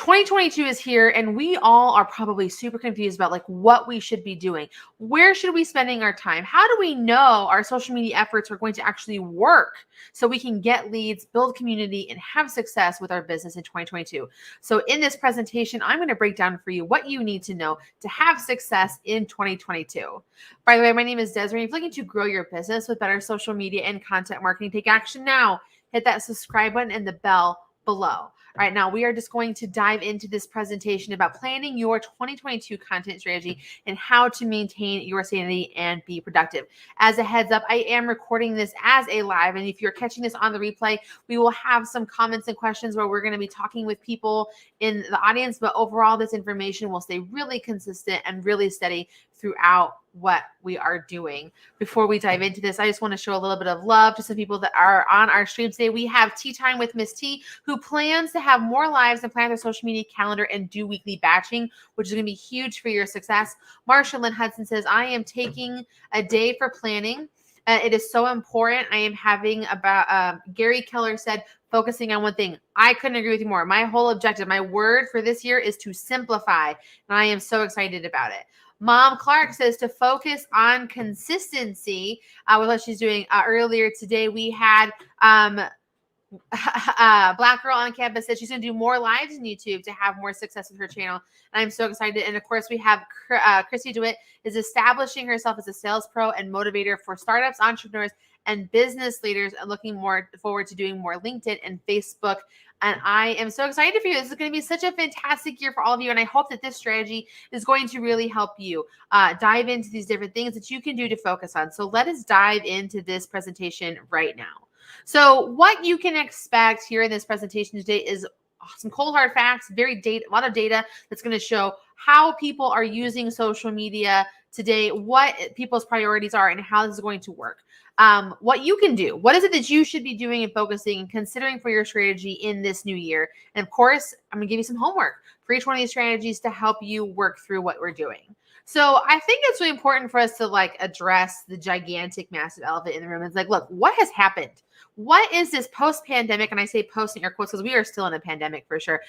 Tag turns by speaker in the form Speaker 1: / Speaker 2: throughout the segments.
Speaker 1: 2022 is here, and we all are probably super confused about like what we should be doing. Where should we be spending our time? How do we know our social media efforts are going to actually work so we can get leads, build community, and have success with our business in 2022? So in this presentation, I'm going to break down for you what you need to know to have success in 2022. By the way, my name is Desiree. If you're looking to grow your business with better social media and content marketing, take action now. Hit that subscribe button and the bell below. All right, now we are just going to dive into this presentation about planning your 2022 content strategy and how to maintain your sanity and be productive. As a heads up, I am recording this as a live, and if you're catching this on the replay, we will have some comments and questions where we're going to be talking with people in the audience, but overall, this information will stay really consistent and really steady throughout what we are doing. Before we dive into this, I just want to show a little bit of love to some people that are on our stream today. We have Tea Time with Miss T, who plans to have more lives and plan their social media calendar and do weekly batching, which is going to be huge for your success. Marsha Lynn Hudson says, I am taking a day for planning. It is so important. I am having about, Gary Keller said, focusing on one thing. I couldn't agree with you more. My whole objective, my word for this year is to simplify, and I am so excited about it. Mom Clark says to focus on consistency with what she's doing. Earlier today, we had Black Girl on Campus said she's going to do more lives on YouTube to have more success with her channel. And I'm so excited. And of course, we have Christy DeWitt is establishing herself as a sales pro and motivator for startups, entrepreneurs, and business leaders, and looking more forward to doing more LinkedIn and Facebook. And I am so excited for you. This is going to be such a fantastic year for all of you. And I hope that this strategy is going to really help you dive into these different things that you can do to focus on. So let us dive into this presentation right now. So what you can expect here in this presentation today is some cold hard facts, a lot of data that's going to show how people are using social media today, what people's priorities are, and how this is going to work. What you can do, what is it that you should be doing and focusing and considering for your strategy in this new year? And of course, I'm going to give you some homework for each one of these strategies to help you work through what we're doing. So I think it's really important for us to like address the gigantic, massive elephant in the room. It's like, look, what has happened? What is this post-pandemic? And I say post in air quotes because we are still in a pandemic for sure.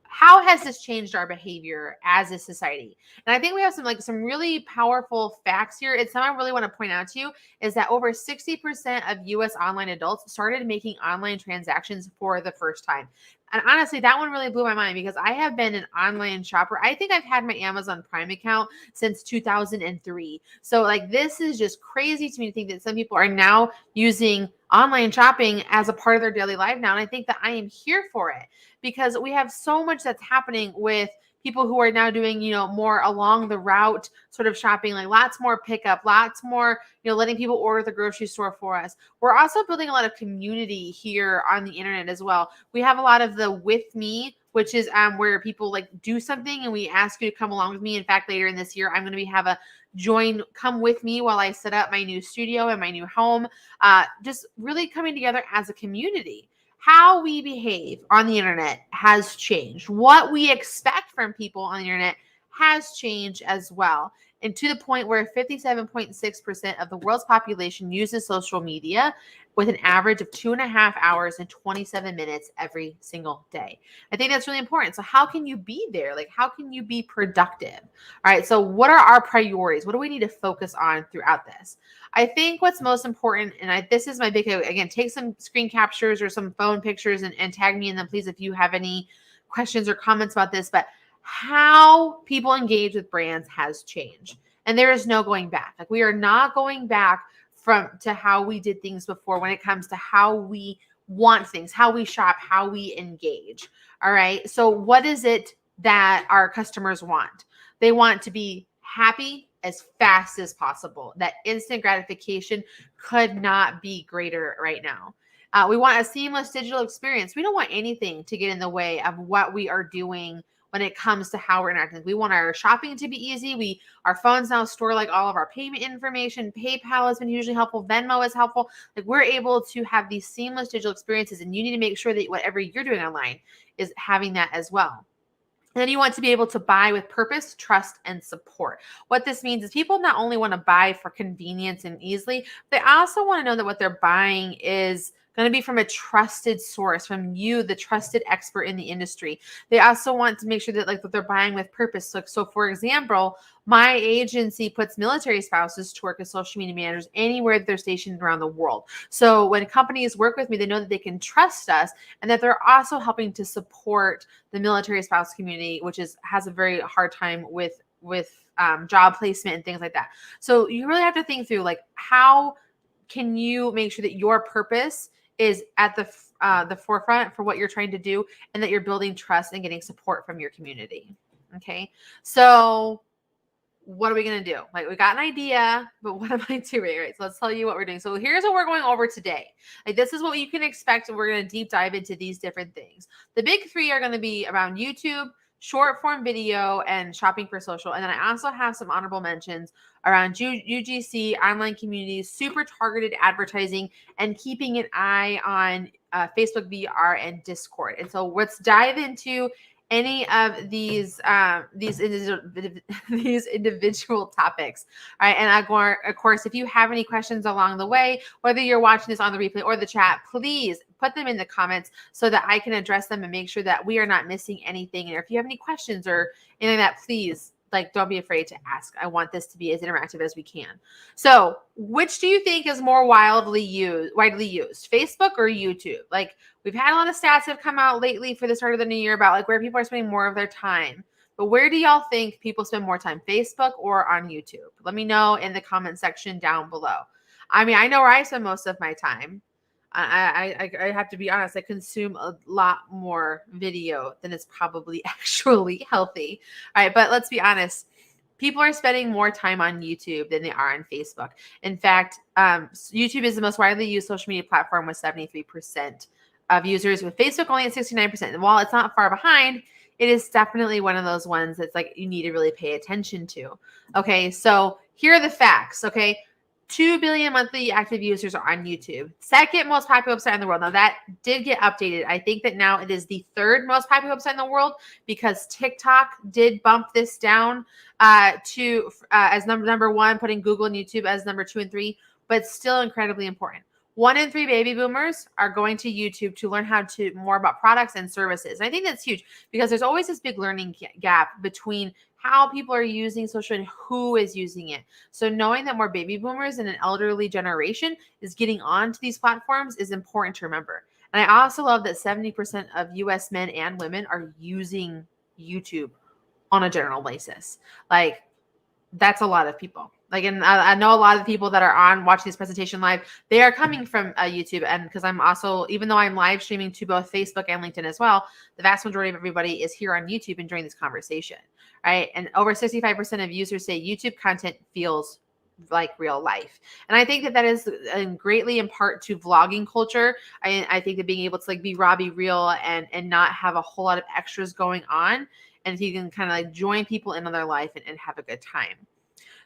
Speaker 1: How has this changed our behavior as a society? And I think we have some really powerful facts here. It's something I really want to point out to you is that over 60% of US online adults started making online transactions for the first time. And honestly, that one really blew my mind because I have been an online shopper. I think I've had my Amazon Prime account since 2003. So like, this is just crazy to me to think that some people are now using online shopping as a part of their daily life now. And I think that I am here for it because we have so much that's happening with people who are now doing, more along the route sort of shopping, like lots more pickup, lots more, letting people order at the grocery store for us. We're also building a lot of community here on the internet as well. We have a lot of the with me, which is where people like do something and we ask you to come along with me. In fact, later in this year, I'm going to have a come with me while I set up my new studio and my new home, just really coming together as a community. How we behave on the internet has changed. What we expect from people on the internet has changed as well. And to the point where 57.6% of the world's population uses social media with an average of 2.5 hours and 27 minutes every single day. I think that's really important. So how can you be there? Like, how can you be productive? All right. So what are our priorities? What do we need to focus on throughout this? I think what's most important, and this is my big, again, take some screen captures or some phone pictures and tag me in them, please, if you have any questions or comments about this, but how people engage with brands has changed. And there is no going back. Like, we are not going back to how we did things before when it comes to how we want things, how we shop, how we engage. All right. So what is it that our customers want? They want to be happy as fast as possible. That instant gratification could not be greater right now. We want a seamless digital experience. We don't want anything to get in the way of what we are doing when it comes to how we're interacting. We want our shopping to be easy. Our phones now store like all of our payment information. PayPal has been hugely helpful. Venmo is helpful. Like, we're able to have these seamless digital experiences, and you need to make sure that whatever you're doing online is having that as well. And then you want to be able to buy with purpose, trust, and support. What this means is people not only want to buy for convenience and easily, they also want to know that what they're buying is going to be from a trusted source, from you, the trusted expert in the industry. They also want to make sure that like that they're buying with purpose. Like, so for example, my agency puts military spouses to work as social media managers anywhere that they're stationed around the world. So when companies work with me, they know that they can trust us and that they're also helping to support the military spouse community, which has a very hard time with job placement and things like that. So you really have to think through like, how can you make sure that your purpose is at the forefront for what you're trying to do, and that you're building trust and getting support from your community. Okay. So what are we going to do? Like, we got an idea, but what am I doing? Right. So let's tell you what we're doing. So here's what we're going over today. Like, this is what you can expect. And we're going to deep dive into these different things. The big three are going to be around YouTube, short form video, and shopping for social. And then I also have some honorable mentions around UGC, online communities, super targeted advertising, and keeping an eye on Facebook VR and Discord. And so let's dive into any of these individual topics. All right. And of course, if you have any questions along the way, whether you're watching this on the replay or the chat, please put them in the comments so that I can address them and make sure that we are not missing anything. And if you have any questions or anything like that, please, like, don't be afraid to ask. I want this to be as interactive as we can. So which do you think is more widely used, Facebook or YouTube? Like, we've had a lot of stats have come out lately for the start of the new year about like where people are spending more of their time. But where do y'all think people spend more time, Facebook or on YouTube? Let me know in the comment section down below. I mean, I know where I spend most of my time. I have to be honest, I consume a lot more video than is probably actually healthy. All right, but let's be honest. People are spending more time on YouTube than they are on Facebook. In fact, YouTube is the most widely used social media platform with 73% of users, with Facebook only at 69%. And while it's not far behind, it is definitely one of those ones that's like you need to really pay attention to. Okay, so here are the facts, okay? 2 billion monthly active users are on YouTube. Second most popular website in the world. Now that did get updated. I think that now it is the third most popular website in the world because Tick-Tock did bump this down to as number one, putting Google and YouTube as number 2 and 3, but still incredibly important. 1 in 3 baby boomers are going to YouTube to learn more about products and services. And I think that's huge because there's always this big learning gap between how people are using social and who is using it. So knowing that more baby boomers and an elderly generation is getting onto these platforms is important to remember. And I also love that 70% of US men and women are using YouTube on a general basis. Like, that's a lot of people. Like, and I know a lot of the people that are watching this presentation live, they are coming from YouTube. And because I'm also, even though I'm live streaming to both Facebook and LinkedIn as well, the vast majority of everybody is here on YouTube and during this conversation, right? And over 65% of users say YouTube content feels like real life. And I think that is greatly in part to vlogging culture. I think that being able to like be raw, be real, and not have a whole lot of extras going on. And if you can kind of like join people in on their life and have a good time.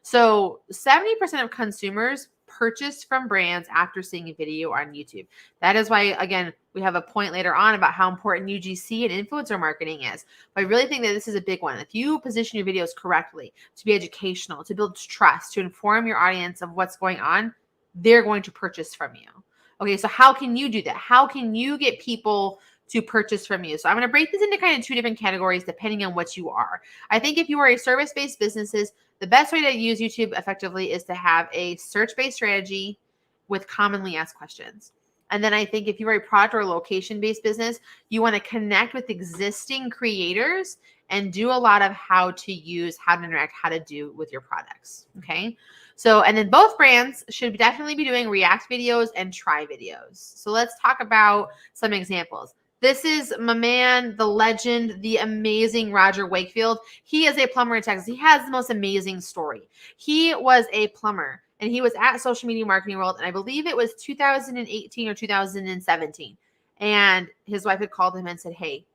Speaker 1: So 70% of consumers purchased from brands after seeing a video on YouTube. That is why, again, we have a point later on about how important UGC and influencer marketing is. But I really think that this is a big one. If you position your videos correctly to be educational, to build trust, to inform your audience of what's going on, they're going to purchase from you. Okay, so how can you do that? How can you get people to purchase from you? So I'm going to break this into kind of 2 different categories depending on what you are. I think if you are a service-based businesses, the best way to use YouTube effectively is to have a search-based strategy with commonly asked questions. And then I think if you're a product or location-based business, you want to connect with existing creators and do a lot of how to use, how to interact, how to do with your products. Okay. So, and then both brands should definitely be doing React videos and try videos. So let's talk about some examples. This is my man, the legend, the amazing Roger Wakefield. He is a plumber in Texas. He has the most amazing story. He was a plumber and he was at Social Media Marketing World. And I believe it was 2018 or 2017. And his wife had called him and said, hey,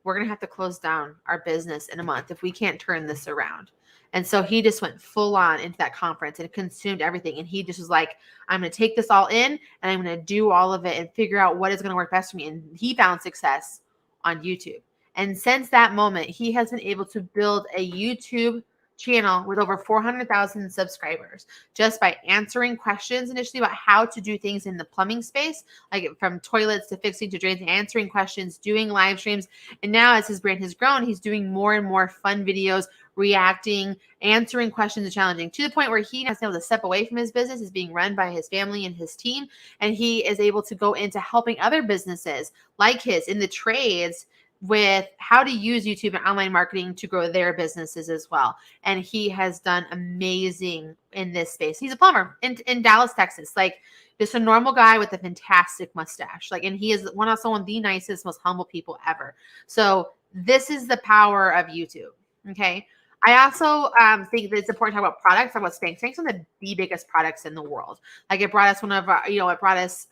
Speaker 1: we're going to have to close down our business in a month if we can't turn this around. And so he just went full on into that conference and consumed everything. And he just was like, I'm going to take this all in and I'm going to do all of it and figure out what is going to work best for me. And he found success on YouTube. And since that moment, he has been able to build a YouTube channel with over 400,000 subscribers just by answering questions initially about how to do things in the plumbing space, like from toilets to fixing to drains, answering questions, doing live streams. And now as his brand has grown, he's doing more and more fun videos, reacting, answering questions and challenging, to the point where he has been able to step away from his business. Is being run by his family and his team. And he is able to go into helping other businesses like his in the trades with how to use YouTube and online marketing to grow their businesses as well. And he has done amazing in this space. He's a plumber in Dallas, Texas, like just a normal guy with a fantastic mustache. Like, and he is one of the nicest, most humble people ever. So this is the power of YouTube. Okay. I also think that it's important to talk about products. Talk about Spanx. Spanx is one of the biggest products in the world. Like it brought us it brought us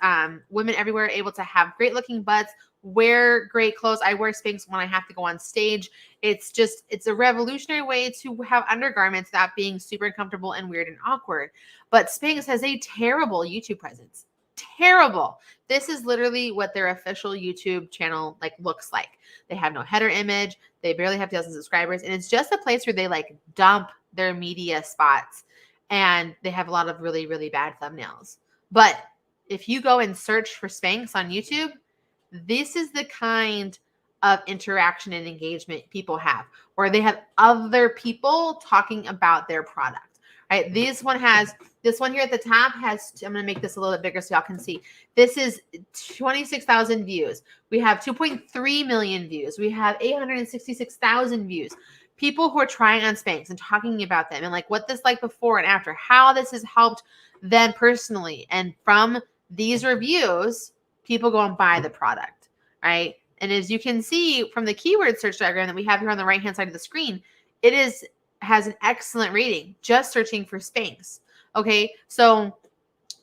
Speaker 1: women everywhere able to have great looking butts, wear great clothes. I wear Spanx when I have to go on stage. It's a revolutionary way to have undergarments without being super uncomfortable and weird and awkward. But Spanx has a terrible YouTube presence. Terrible. This is literally what their official YouTube channel like looks like. They have no header image. They barely have 2,000 subscribers. And it's just a place where they like dump their media spots. And they have a lot of really, really bad thumbnails. But if you go and search for Spanx on YouTube, this is the kind of interaction and engagement people have, where they have other people talking about their product, right? This one here at the top has, I'm going to make this a little bit bigger so y'all can see. This is 26,000 views. We have 2.3 million views. We have 866,000 views. People who are trying on Spanx and talking about them and like what this like before and after, how this has helped them personally. And from these reviews, people go and buy the product, right? And as you can see from the keyword search diagram that we have here on the right-hand side of the screen, it has an excellent rating just searching for Spanx. Okay, so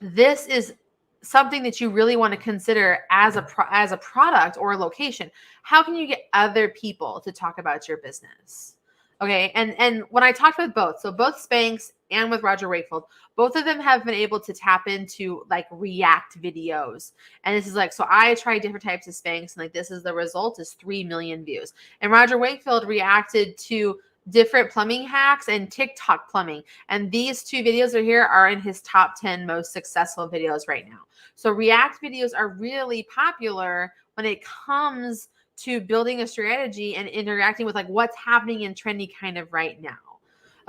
Speaker 1: this is something that you really want to consider as a product or a location. How can you get other people to talk about your business? Okay, and when I talked with both, so both Spanx and with Roger Wakefield, both of them have been able to tap into like react videos. And this is like, so I tried different types of Spanx and like this is the result is 3 million views. And Roger Wakefield reacted to different plumbing hacks and Tick-Tock plumbing. And these two videos are here are in his top 10 most successful videos right now. So react videos are really popular when it comes to building a strategy and interacting with like what's happening in trendy kind of right now.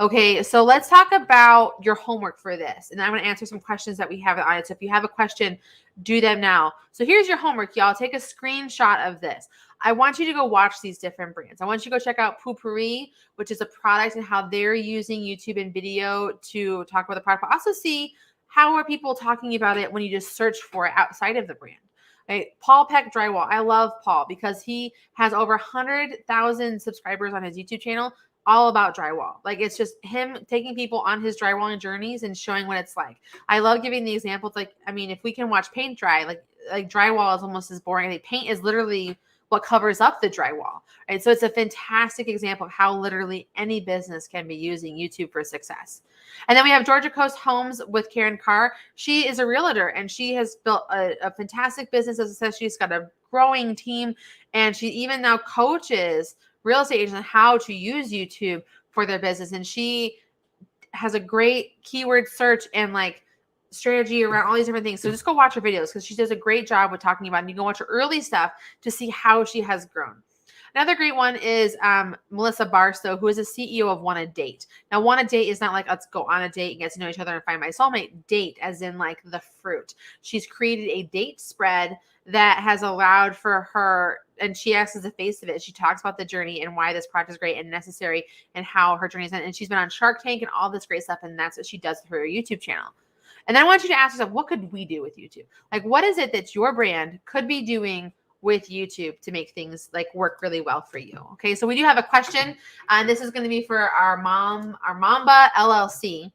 Speaker 1: Okay, so let's talk about your homework for this. And I'm going to answer some questions that we have in the audience. So if you have a question, do them now. So here's your homework, y'all. Take a screenshot of this. I want you to go watch these different brands. I want you to go check out Poopery, which is a product and how they're using YouTube and video to talk about the product. But also see how are people talking about it when you just search for it outside of the brand. Right? Paul Peck Drywall. I love Paul because he has over 100,000 subscribers on his YouTube channel, all about drywall. Like it's just him taking people on his drywalling journeys and showing what it's like. I love giving the examples. Like, I mean, if we can watch paint dry, like drywall is almost as boring. Like paint is literally what covers up the drywall, right? So it's a fantastic example of how literally any business can be using YouTube for success. And then we have Georgia Coast Homes with Karen Carr. She is a realtor and she has built a fantastic business. As I said, she's got a growing team and she even now coaches real estate agents on how to use YouTube for their business. And she has a great keyword search and like strategy around all these different things. So just go watch her videos because she does a great job with talking about it. And you can watch her early stuff to see how she has grown. Another great one is Melissa Barstow, who is a CEO of Want a Date. Now, Want a Date is not like, let's go on a date and get to know each other and find my soulmate. Date as in like the fruit. She's created a date spread that has allowed for her, and she acts as the face of it. She talks about the journey and why this product is great and necessary and how her journey is. And she's been on Shark Tank and all this great stuff. And that's what she does with her YouTube channel. And then I want you to ask yourself, what could we do with YouTube? Like, what is it that your brand could be doing with YouTube to make things like work really well for you? Okay, so we do have a question, and this is going to be for our Mamba LLC.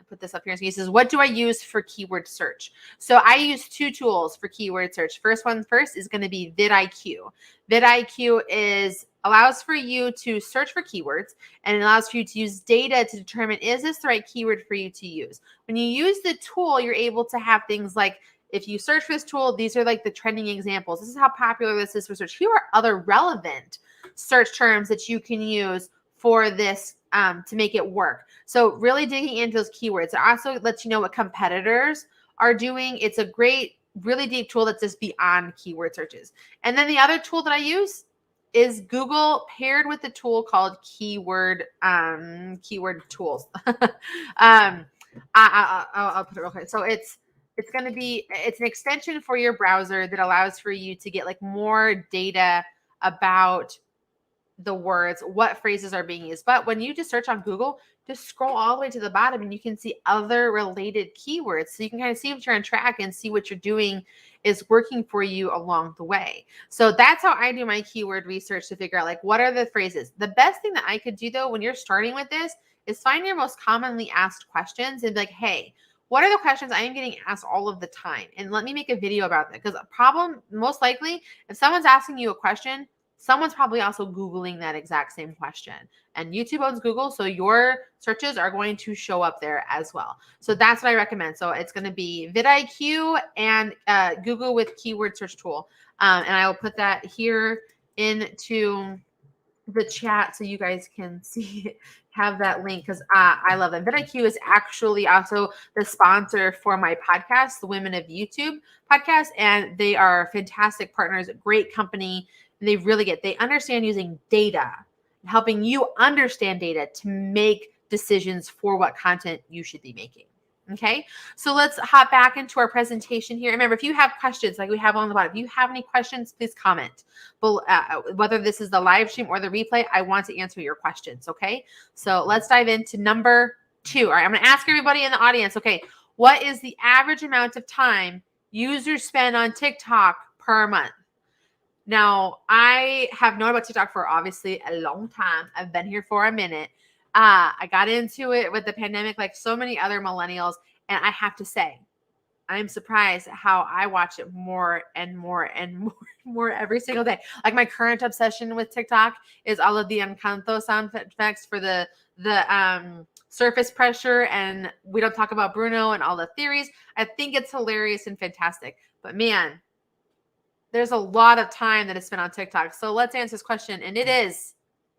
Speaker 1: Put this up here. So he says, what do I use for keyword search? So I use two tools for keyword search. First is going to be vidIQ. vidIQ allows for you to search for keywords and it allows for you to use data to determine, is this the right keyword for you to use? When you use the tool, you're able to have things like, if you search for this tool, these are like the trending examples. This is how popular this is for search. Here are other relevant search terms that you can use for this to make it work. So really digging into those keywords. It also lets you know what competitors are doing. It's a great, really deep tool that's just beyond keyword searches. And then the other tool that I use is Google paired with the tool called keyword tools. I'll put it real quick. So it's an extension for your browser that allows for you to get like more data about the words, what phrases are being used. But when you just search on Google, just scroll all the way to the bottom and you can see other related keywords. So you can kind of see if you're on track and see what you're doing is working for you along the way. So that's how I do my keyword research to figure out like what are the phrases. The best thing that I could do though when you're starting with this is find your most commonly asked questions and be like, hey, what are the questions I am getting asked all of the time? And let me make a video about that. Because a problem, most likely, if someone's asking you a question, someone's probably also Googling that exact same question. And YouTube owns Google, so your searches are going to show up there as well. So that's what I recommend. So it's going to be vidIQ and Google with keyword search tool. And I will put that here into the chat so you guys can see, have that link because I love them. vidIQ is actually also the sponsor for my podcast, the Women of YouTube podcast, and they are fantastic partners, great company. And they understand using data, helping you understand data to make decisions for what content you should be making. Okay, so let's hop back into our presentation here. Remember, if you have questions like we have on the bottom, if you have any questions, please comment. Whether this is the live stream or the replay, I want to answer your questions, okay? So let's dive into number 2. All right, I'm going to ask everybody in the audience, okay, what is the average amount of time users spend on TikTok per month? Now, I have known about TikTok for obviously a long time. I've been here for a minute. I got into it with the pandemic like so many other millennials. And I have to say, I'm surprised at how I watch it more and more and more and more every single day. Like my current obsession with TikTok is all of the Encanto sound effects for the surface pressure. And we don't talk about Bruno and all the theories. I think it's hilarious and fantastic. But man, there's a lot of time that is spent on TikTok. So let's answer this question. And it is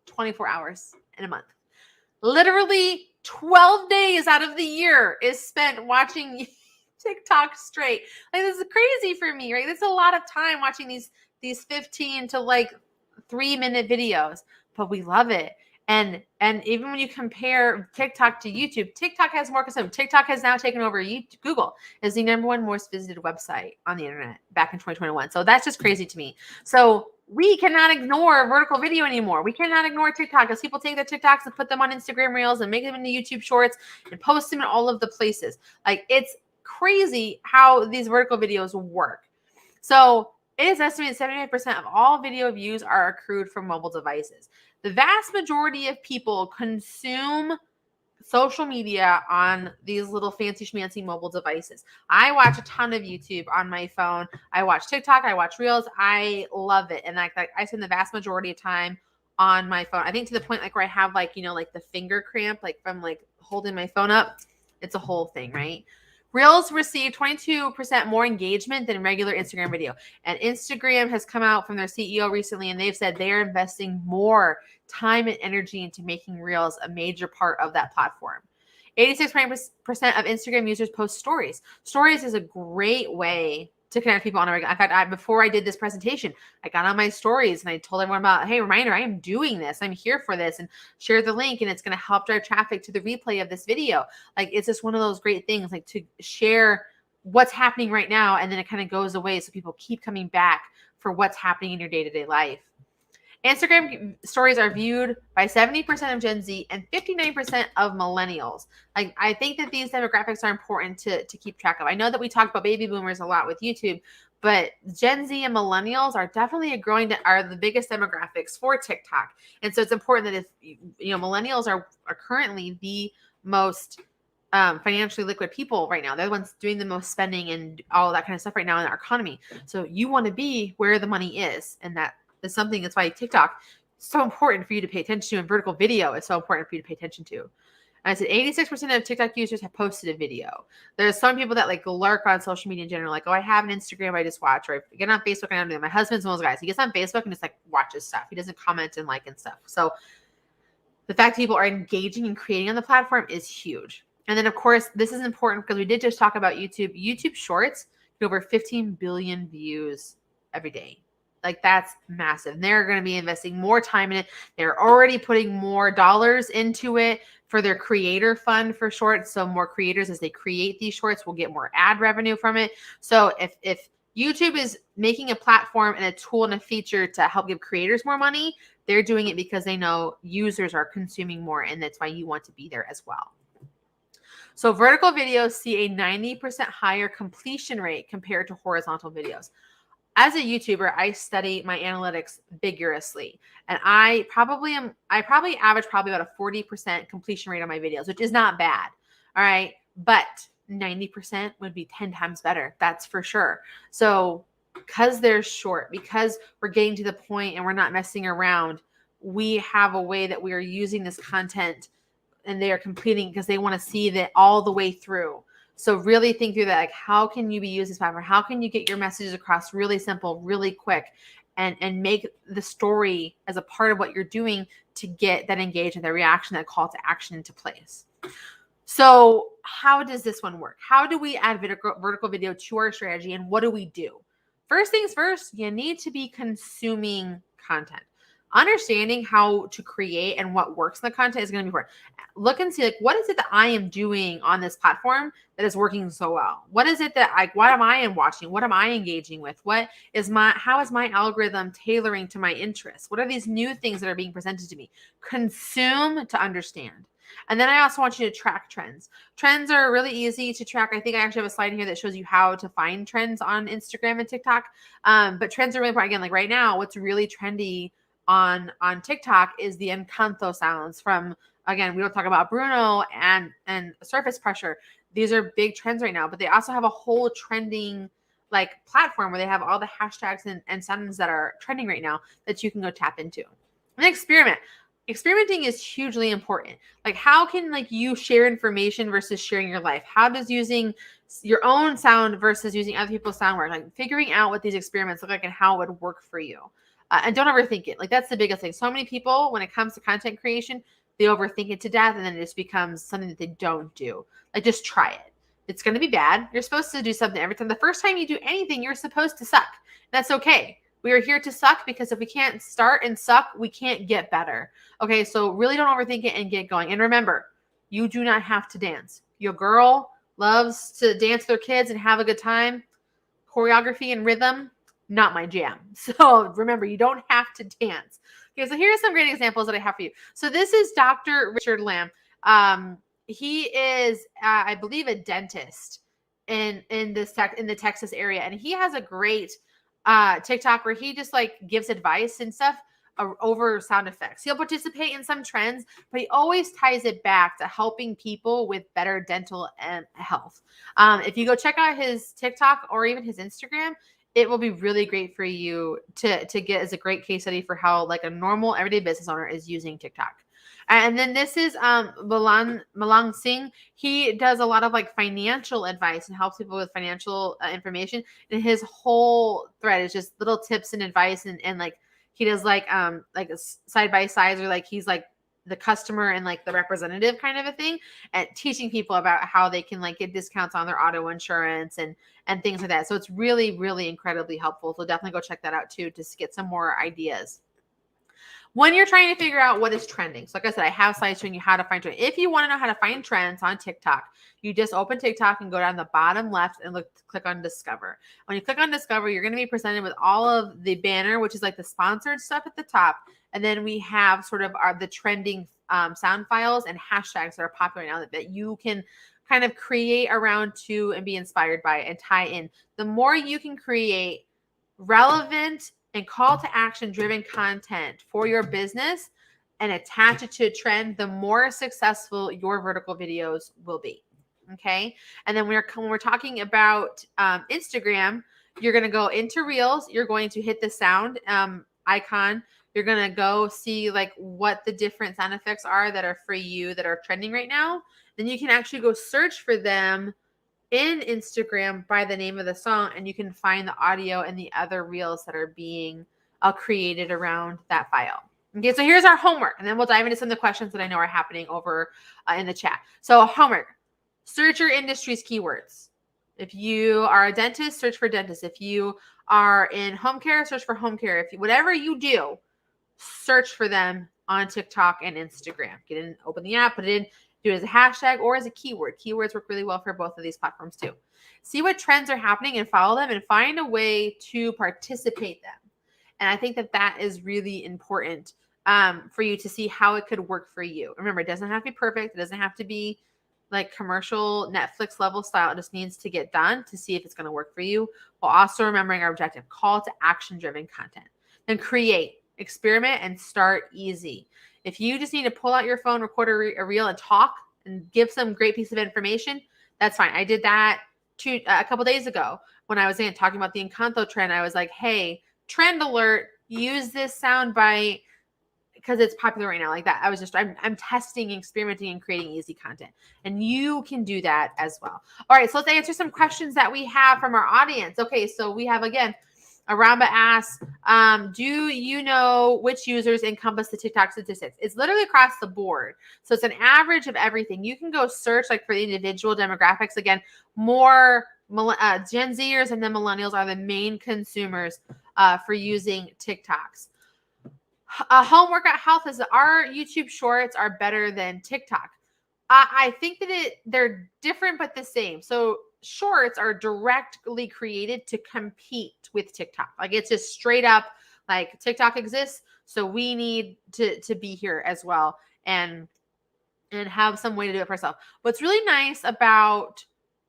Speaker 1: 24 hours in a month. Literally 12 days out of the year is spent watching TikTok straight. Like this is crazy for me, right? That's a lot of time watching these 15 to like 3-minute videos, but we love it. And even when you compare TikTok to YouTube, TikTok has more consumption. TikTok has now taken over Google as the #1 most visited website on the internet back in 2021. So that's just crazy to me. So we cannot ignore vertical video anymore. We cannot ignore TikTok as people take their TikToks and put them on Instagram Reels and make them into YouTube Shorts and post them in all of the places. Like it's crazy how these vertical videos work. So it is estimated 75% of all video views are accrued from mobile devices. The vast majority of people consume social media on these little fancy schmancy mobile devices. I watch a ton of YouTube on my phone. I watch TikTok. I watch Reels. I love it. And like I spend the vast majority of time on my phone. I think to the point like where I have like, like the finger cramp, like from like holding my phone up. It's a whole thing, right? Reels received 22% more engagement than regular Instagram video. And Instagram has come out from their CEO recently, and they've said they are investing more time and energy into making Reels a major part of that platform. 86% of Instagram users post stories. Stories is a great way to connect people on a regular. In fact, before I did this presentation, I got on my stories and I told everyone about, hey, reminder, I am doing this. I'm here for this, and share the link, and it's going to help drive traffic to the replay of this video. Like it's just one of those great things, like to share what's happening right now, and then it kind of goes away so people keep coming back for what's happening in your day-to-day life. Instagram stories are viewed by 70% of Gen Z and 59% of millennials. Like I think that these demographics are important to keep track of. I know that we talk about baby boomers a lot with YouTube, but Gen Z and millennials are definitely are the biggest demographics for TikTok. And so it's important that if millennials are currently the most financially liquid people right now. They're the ones doing the most spending and all that kind of stuff right now in our economy. So you want to be where the money is, and that is something that's why TikTok is so important for you to pay attention to, and vertical video is so important for you to pay attention to. And I said 86% of TikTok users have posted a video. There's some people that like lurk on social media in general, like, oh, I have an Instagram, I just watch, or I get on Facebook and I do. My husband's one of those guys. He gets on Facebook and just like watches stuff. He doesn't comment and like and stuff. So The fact that people are engaging and creating on the platform is huge. And then, of course, this is important because we did just talk about YouTube. YouTube Shorts get over 15 billion views every day. Like, that's massive. And they're going to be investing more time in it. They're already putting more dollars into it for their creator fund for shorts. So more creators, as they create these shorts, will get more ad revenue from it. So if YouTube is making a platform and a tool and a feature to help give creators more money, they're doing it because they know users are consuming more, and that's why you want to be there as well. So vertical videos see a 90% higher completion rate compared to horizontal videos. As a YouTuber, I study my analytics vigorously, and I probably average about a 40% completion rate on my videos, which is not bad. All right. But 90% would be 10 times better. That's for sure. So because they're short, because we're getting to the point and we're not messing around, we have a way that we are using this content and they are completing because they want to see that all the way through. So really think through that. Like, how can you be using this platform? How can you get your messages across really simple, really quick, and make the story as a part of what you're doing to get that engagement, that reaction, that call to action into place? So how does this one work? How do we add vertical video to our strategy, and what do we do? First things first, you need to be consuming content. Understanding how to create and what works in the content is going to be important. Look and see, like, what is it that I am doing on this platform that is working so well? What is it that what am I watching? What am I engaging with? How is my algorithm tailoring to my interests? What are these new things that are being presented to me? Consume to understand. And then I also want you to track trends. Trends are really easy to track. I think I actually have a slide in here that shows you how to find trends on Instagram and TikTok. But trends are really important. Again, like right now, what's really trendy on TikTok is the Encanto sounds from, again, we don't talk about Bruno and surface pressure. These are big trends right now, but they also have a whole trending like platform where they have all the hashtags and sounds that are trending right now that you can go tap into. And experiment. Experimenting is hugely important. Like, how can you share information versus sharing your life? How does using your own sound versus using other people's sound work? Like, figuring out what these experiments look like and how it would work for you. And don't overthink it. Like, that's the biggest thing. So many people, when it comes to content creation, they overthink it to death, and then it just becomes something that they don't do. Like, just try it. It's going to be bad. You're supposed to do something every time. The first time you do anything, you're supposed to suck. That's okay. We are here to suck, because if we can't start and suck, we can't get better. Okay, so really don't overthink it and get going. And remember, you do not have to dance. Your girl loves to dance with their kids and have a good time. Choreography and rhythm, not my jam. So remember, you don't have to dance. Okay, so here are some great examples that I have for you. So this is Dr. Richard Lamb. He is, I believe, a dentist in the Texas area, and he has a great TikTok where he just gives advice and stuff over sound effects. He'll participate in some trends, but he always ties it back to helping people with better dental and health. If you go check out his TikTok or even his Instagram, it will be really great for you to get as a great case study for how a normal everyday business owner is using TikTok. And then this is Malang Singh. He does a lot of financial advice and helps people with financial information. And his whole thread is just little tips and advice, and he does a side by sides, or he's the customer and the representative kind of a thing, and teaching people about how they can get discounts on their auto insurance and things like that. So it's really, really incredibly helpful. So definitely go check that out too, to get some more ideas when you're trying to figure out what is trending. So like I said, I have slides showing you how to find trends. If you want to know how to find trends on TikTok, you just open TikTok and go down the bottom left and click on Discover. When you click on Discover, you're going to be presented with all of the banner, which is the sponsored stuff at the top. And then we have sort of the trending sound files and hashtags that are popular now that you can kind of create around to and be inspired by and tie in. The more you can create relevant and call to action driven content for your business and attach it to a trend, the more successful your vertical videos will be. Okay. And then when we're talking about Instagram, you're going to go into Reels. You're going to hit the sound icon. You're going to go see what the different sound effects are that are for you that are trending right now. Then you can actually go search for them in Instagram by the name of the song, and you can find the audio and the other reels that are being created around that file. Okay, so here's our homework, and then we'll dive into some of the questions that I know are happening over in the chat. So homework, search your industry's keywords. If you are a dentist, search for dentist. If you are in home care, search for home care. If you, whatever you do, search for them on TikTok and Instagram. Get in, open the app, put it in, do it as a hashtag or as a keyword. Keywords work really well for both of these platforms too. See what trends are happening and follow them and find a way to participate them. And I think that that is really important for you to see how it could work for you. Remember, it doesn't have to be perfect. It doesn't have to be like commercial Netflix level style. It just needs to get done to see if it's going to work for you, while also remembering our objective, call to action driven content. Then create, experiment, and start easy. If you just need to pull out your phone, record a reel and talk and give some great piece of information, that's fine. I did that a couple days ago when I was talking about the Encanto trend. I was like, hey, trend alert, use this soundbite because it's popular right now. Like that. I was just, I'm testing, experimenting, and creating easy content. And you can do that as well. All right, so let's answer some questions that we have from our audience. Okay, so we have, again, Aramba asks, do you know which users encompass the TikTok statistics? It's literally across the board. So it's an average of everything. You can go search like for the individual demographics. Again, more Gen Zers and then millennials are the main consumers for using TikToks. Home workout health is our YouTube shorts are better than TikTok. I think that they're different but the same. So shorts are directly created to compete with TikTok. Like it's just straight up like TikTok exists, so we need to be here as well and have some way to do it for ourselves. What's really nice about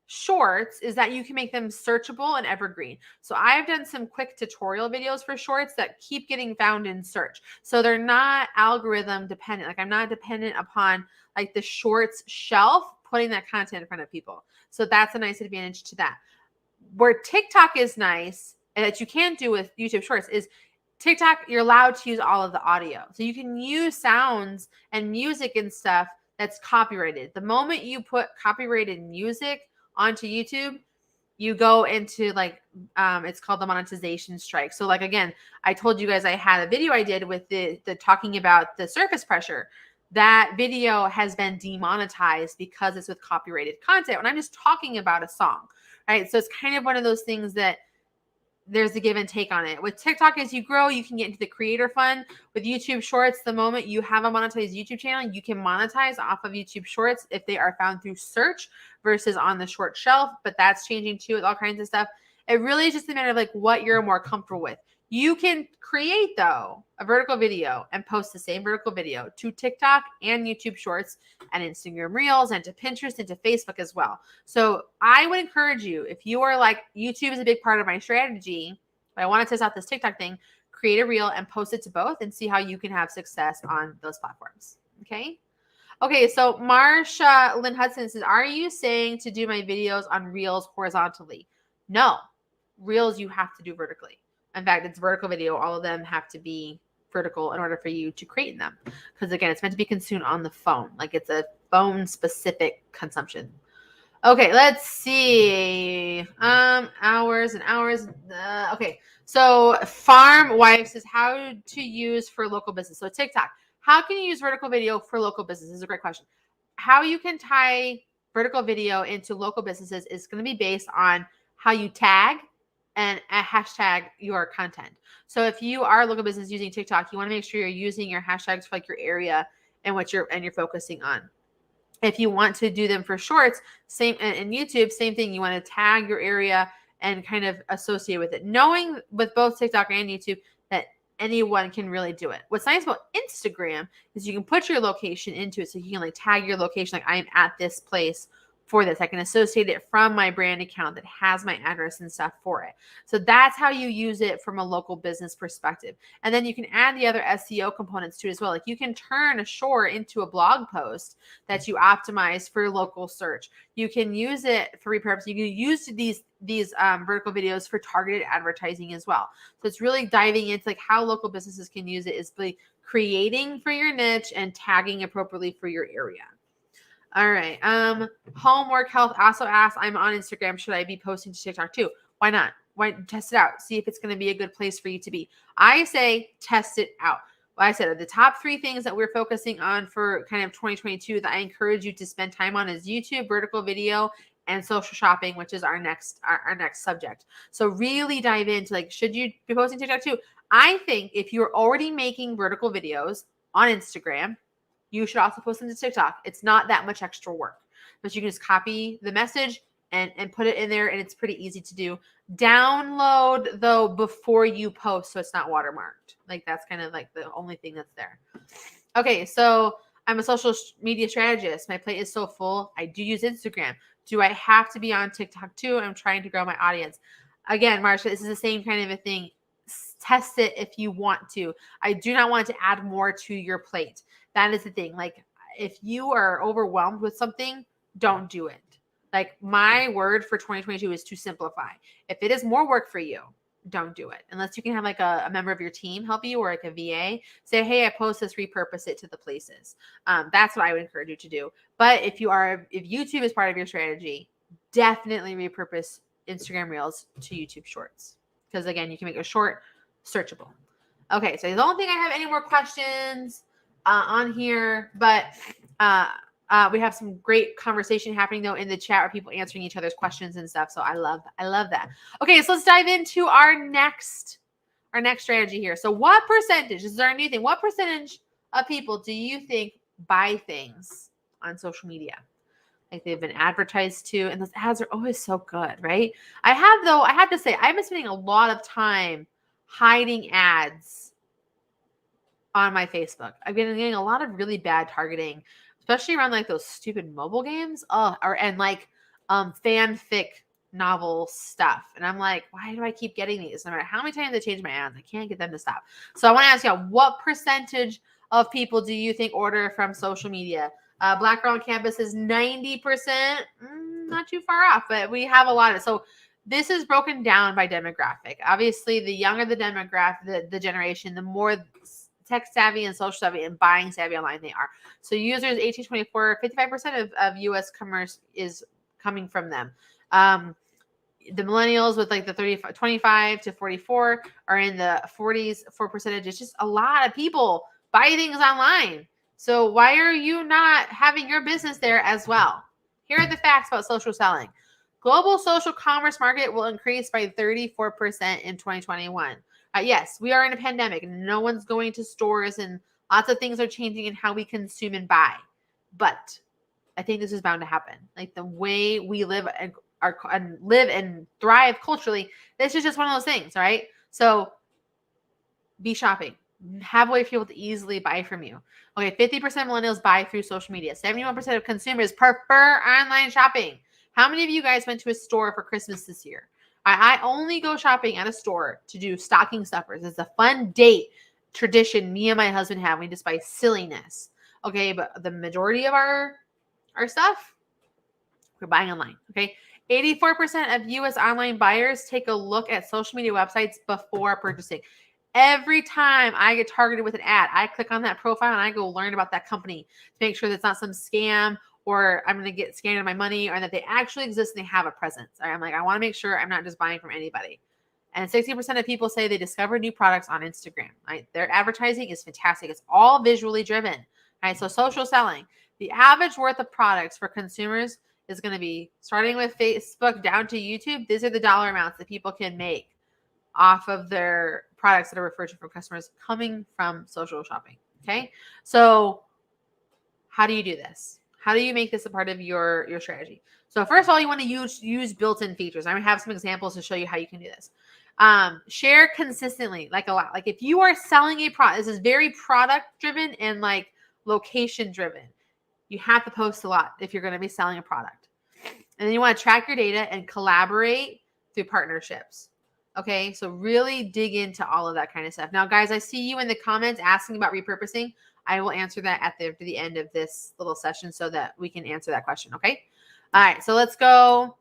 Speaker 1: shorts is that you can make them searchable and evergreen. So I've done some quick tutorial videos for shorts that keep getting found in search. So they're not algorithm dependent. Like I'm not dependent upon like the shorts shelf putting that content in front of people. So that's a nice advantage to that. Where TikTok is nice and that you can't do with YouTube shorts is TikTok, you're allowed to use all of the audio. So you can use sounds and music and stuff that's copyrighted. The moment you put copyrighted music onto YouTube, you go into like, it's called the monetization strike. So like, again, I told you guys I had a video I did with the talking about the surface pressure. That video has been demonetized because it's with copyrighted content when I'm just talking about a song, right? So it's kind of one of those things that there's a give and take on it. With TikTok, as you grow, you can get into the creator fund. With YouTube Shorts, the moment you have a monetized YouTube channel, you can monetize off of YouTube Shorts if they are found through search versus on the short shelf, but that's changing too with all kinds of stuff. It really is just a matter of like what you're more comfortable with. You can create, though, a vertical video and post the same vertical video to TikTok and YouTube Shorts and Instagram Reels and to Pinterest and to Facebook as well. So I would encourage you, if you are like, YouTube is a big part of my strategy, but I want to test out this TikTok thing, create a reel and post it to both and see how you can have success on those platforms. Okay? Okay, so Marsha Lynn Hudson says, are you saying to do my videos on Reels horizontally? No. Reels you have to do vertically. In fact, it's vertical video. All of them have to be vertical in order for you to create them. Because again, it's meant to be consumed on the phone. Like it's a phone specific consumption. Okay, let's see. Hours and hours. Okay, so Farm Wife says how to use for local business. So TikTok, how can you use vertical video for local business? This is a great question. How you can tie vertical video into local businesses is going to be based on how you tag and a hashtag your content. So if you are a local business using TikTok, you want to make sure you're using your hashtags for like your area and what you're focusing on. If you want to do them for shorts, same in YouTube, same thing. You want to tag your area and kind of associate with it. Knowing with both TikTok and YouTube that anyone can really do it. What's nice about Instagram is you can put your location into it. So you can like tag your location, like I'm at this place for this. I can associate it from my brand account that has my address and stuff for it. So that's how you use it from a local business perspective. And then you can add the other SEO components to it as well. Like you can turn a short into a blog post that you optimize for local search. You can use it for repurposing. You can use these vertical videos for targeted advertising as well. So it's really diving into like how local businesses can use it is really creating for your niche and tagging appropriately for your area. All right. Homework Health also asks, I'm on Instagram. Should I be posting to TikTok too? Why not? Why test it out? See if it's going to be a good place for you to be. I say test it out. I said, the top 3 things that we're focusing on for kind of 2022 that I encourage you to spend time on is YouTube, vertical video, and social shopping, which is our next subject. So really dive into, like, should you be posting TikTok too? I think if you're already making vertical videos on Instagram, you should also post them to TikTok. It's not that much extra work, but you can just copy the message and put it in there, and it's pretty easy to do. Download though before you post, so it's not watermarked. Like, that's kind of like the only thing that's there. Okay, so I'm a social media strategist. My plate is so full. I do use Instagram. Do I have to be on TikTok too? I'm trying to grow my audience. Again, Marsha, this is the same kind of a thing. Test it if you want to. I do not want to add more to your plate. That is the thing. Like, if you are overwhelmed with something, don't do it. Like, my word for 2022 is to simplify. If it is more work for you, don't do it. Unless you can have like a member of your team help you, or like a VA. Say, hey, I post this, repurpose it to the places. That's what I would encourage you to do. But if YouTube is part of your strategy, definitely repurpose Instagram Reels to YouTube Shorts. Because again, you can make a short searchable. Okay, so I don't think I have any more questions on here, but we have some great conversation happening though in the chat, where people answering each other's questions and stuff. So I love that. Okay, so let's dive into our next strategy here. So what percentage, this is our new thing, what percentage of people do you think buy things on social media? Like, they've been advertised to, and those ads are always so good, right? I have to say, I've been spending a lot of time hiding ads on my Facebook. I've been getting a lot of really bad targeting, especially around like those stupid mobile games, and like fanfic novel stuff. And I'm like, why do I keep getting these? No matter how many times I change my ads, I can't get them to stop. So I want to ask you, what percentage of people do you think order from social media? Black Girl on Campus is 90%. Not too far off, but we have a lot of it. So this is broken down by demographic. Obviously, the younger the demographic, the generation, the more tech savvy and social savvy and buying savvy online they are. So users 18-24, 55% of U.S. commerce is coming from them. The millennials with like the 25 to 44 are in the 40s for percentage. It's just a lot of people buy things online. So why are you not having your business there as well? Here are the facts about social selling. Global social commerce market will increase by 34% in 2021. Yes, we are in a pandemic and no one's going to stores, and lots of things are changing in how we consume and buy. But I think this is bound to happen. Like, the way we live and thrive culturally, this is just one of those things, right? So be shopping. Have a way for people to easily buy from you. Okay, 50% of millennials buy through social media. 71% of consumers prefer online shopping. How many of you guys went to a store for Christmas this year? I only go shopping at a store to do stocking stuffers. It's a fun date tradition me and my husband have. We just buy silliness. Okay, but the majority of our stuff, we're buying online. Okay, 84% of U.S. online buyers take a look at social media websites before purchasing. Every time I get targeted with an ad, I click on that profile and I go learn about that company to make sure that's not some scam, or I'm going to get scammed of my money, or that they actually exist and they have a presence. I'm like, I want to make sure I'm not just buying from anybody. And 60% of people say they discover new products on Instagram. Right? Their advertising is fantastic. It's all visually driven. Right? So social selling, the average worth of products for consumers is going to be, starting with Facebook down to YouTube. These are the dollar amounts that people can make off of their products that are referred to from customers coming from social shopping. Okay. So how do you do this? How do you make this a part of your strategy? So first of all, you want to use built-in features. I'm going to have some examples to show you how you can do this. Share consistently, like a lot. Like, if you are selling a product, this is very product driven and like location driven. You have to post a lot if you're going to be selling a product. And then you want to track your data and collaborate through partnerships. Okay, so really dig into all of that kind of stuff. Now, guys, I see you in the comments asking about repurposing. I will answer that at the end of this little session so that we can answer that question, okay? All right, so let's go